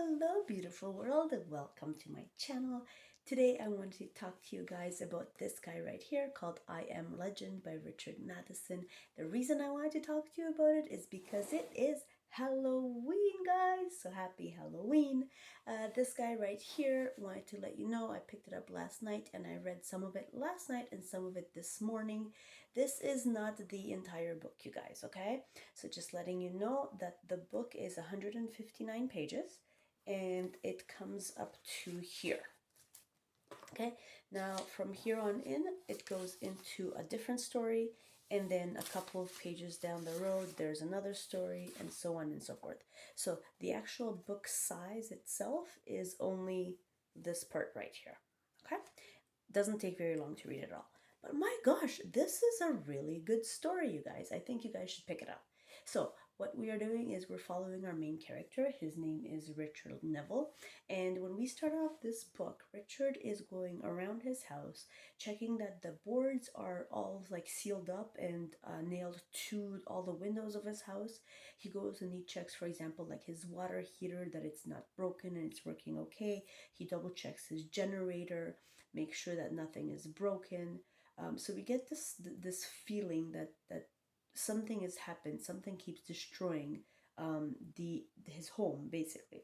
Hello, beautiful world, and welcome to my channel. Today, I want to talk to you guys about this guy right here called I Am Legend by Richard Matheson. The reason I wanted to talk to you about it is because it is Halloween, guys. So happy Halloween. This guy right here, wanted to let you know I picked it up last night and I read some of it last night and some of it this morning. This is not the entire book, you guys, okay? So just letting you know that the book is 159 pages and it comes up to here. Okay, now from here on in, it goes into a different story, and then a couple of pages down the road, there's another story, and so on and so forth. So the actual book size itself is only this part right here. Okay, doesn't take very long to read it all. But my gosh, this is a really good story, you guys. I think you guys should pick it up. So what we are doing is we're following our main character. His name is Richard Neville. And when we start off this book, Richard is going around his house, checking that the boards are all like sealed up and nailed to all the windows of his house. He goes and he checks, for example, like his water heater, that it's not broken and it's working okay. He double checks his generator, makes sure that nothing is broken. So we get this feeling that something has happened, something keeps destroying his home basically.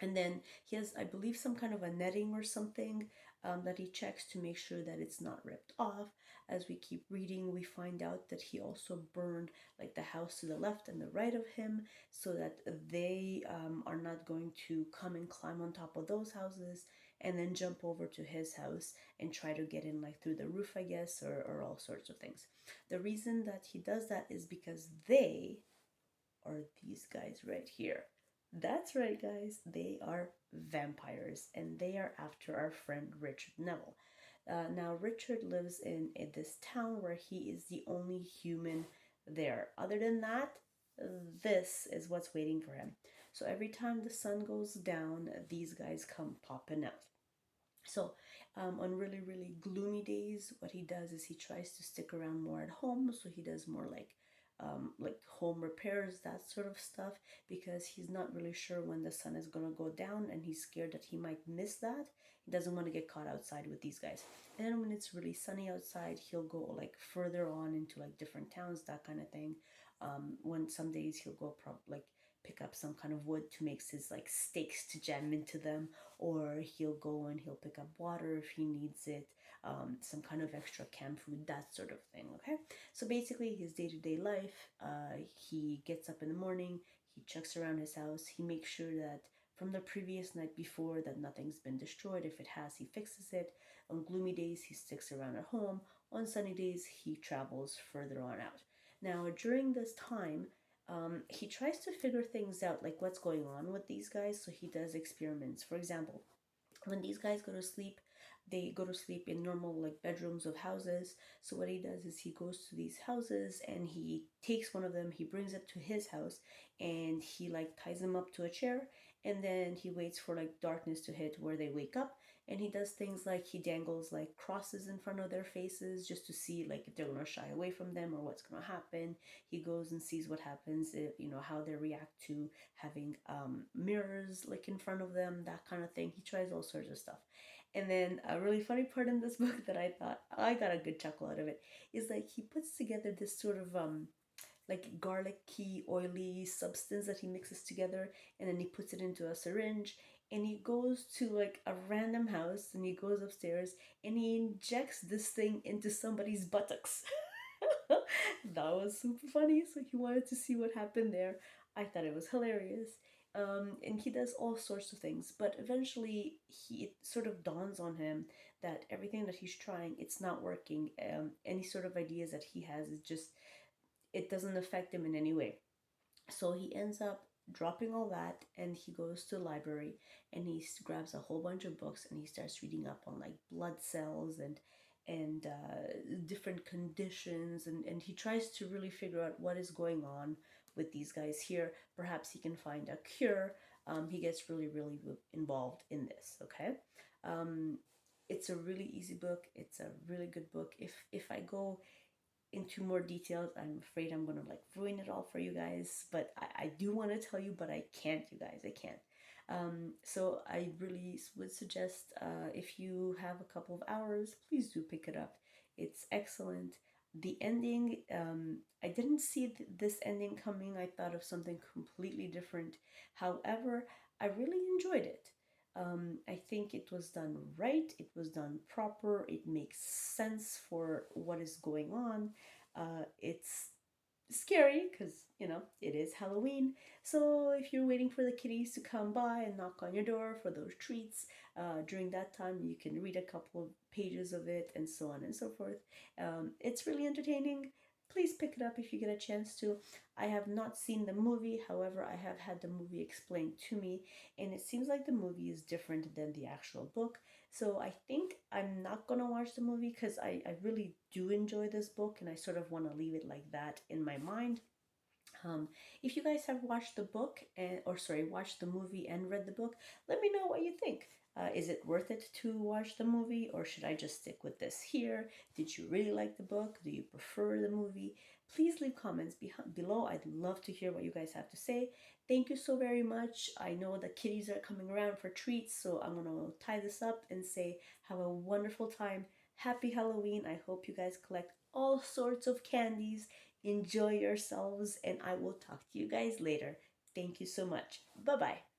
And then he has, I believe, some kind of a netting or something that he checks to make sure that it's not ripped off. As we keep reading, we find out that he also burned like the house to the left and the right of him so that they are not going to come and climb on top of those houses and then jump over to his house and try to get in like through the roof, I guess, or all sorts of things. The reason that he does that is because they are these guys right here. That's right, guys. They are vampires, and they are after our friend Richard Neville. Now, Richard lives in this town where he is the only human there. Other than that, this is what's waiting for him. So every time the sun goes down, these guys come popping out. So on really, really gloomy days, what he does is he tries to stick around more at home. So he does more like home repairs, that sort of stuff, because he's not really sure when the sun is going to go down and he's scared that he might miss that. He doesn't want to get caught outside with these guys. And then when it's really sunny outside, he'll go like further on into like different towns, that kind of thing. When some days he'll go like pick up some kind of wood to make his like steaks to jam into them, or he'll go and he'll pick up water if he needs it, some kind of extra camp food, that sort of thing. Okay, so basically his day-to-day life, he gets up in the morning, he checks around his house, he makes sure that from the previous night before that nothing's been destroyed. If it has, he fixes it. On gloomy days, he sticks around at home. On sunny days, he travels further on out. Now during this time, he tries to figure things out, like what's going on with these guys. So he does experiments. For example, when these guys go to sleep, they go to sleep in normal like bedrooms of houses. So what he does is he goes to these houses and he takes one of them, he brings it to his house, and he like ties them up to a chair, and then he waits for like darkness to hit where they wake up. And he does things like he dangles like crosses in front of their faces just to see like if they're going to shy away from them or what's going to happen. He goes and sees what happens, you know, how they react to having mirrors like in front of them, that kind of thing. He tries all sorts of stuff. And then a really funny part in this book that I thought I got a good chuckle out of it is like he puts together this sort of like garlicky, oily substance that he mixes together, and then he puts it into a syringe, and he goes to like a random house and he goes upstairs and he injects this thing into somebody's buttocks. That was super funny. So he wanted to see what happened there. I thought it was hilarious. And he does all sorts of things, but eventually it sort of dawns on him that everything that he's trying, it's not working. Any sort of ideas that he has is just, it doesn't affect him in any way. So he ends up dropping all that and he goes to the library and he grabs a whole bunch of books and he starts reading up on like blood cells and different conditions, and he tries to really figure out what is going on with these guys here. Perhaps he can find a cure. He gets really, really involved in this. Okay, it's a really easy book. It's a really good book. If I go into more details, I'm afraid I'm gonna like ruin it all for you guys, but I do want to tell you, but I can't, you guys, I can't. So I really would suggest, if you have a couple of hours, please do pick it up. It's excellent. The ending, I didn't see this ending coming. I thought of something completely different. However, I really enjoyed it. I think it was done right, it was done proper, it makes sense for what is going on. It's scary because, it is Halloween. So if you're waiting for the kitties to come by and knock on your door for those treats, during that time you can read a couple of pages of it and so on and so forth. It's really entertaining. Please pick it up if you get a chance to. I have not seen the movie, however, I have had the movie explained to me, and it seems like the movie is different than the actual book. So I think I'm not gonna watch the movie because I really do enjoy this book and I sort of want to leave it like that in my mind. Um, if you guys have watched the book and, or sorry, watched the movie and read the book, let me know what you think. Is it worth it to watch the movie, or should I just stick with this here? Did you really like the book? Do you prefer the movie? Please leave comments below. I'd love to hear what you guys have to say. Thank you so very much. I know the kitties are coming around for treats, so I'm gonna tie this up and say have a wonderful time. Happy Halloween. I hope you guys collect all sorts of candies. Enjoy yourselves, and I will talk to you guys later. Thank you so much. Bye bye.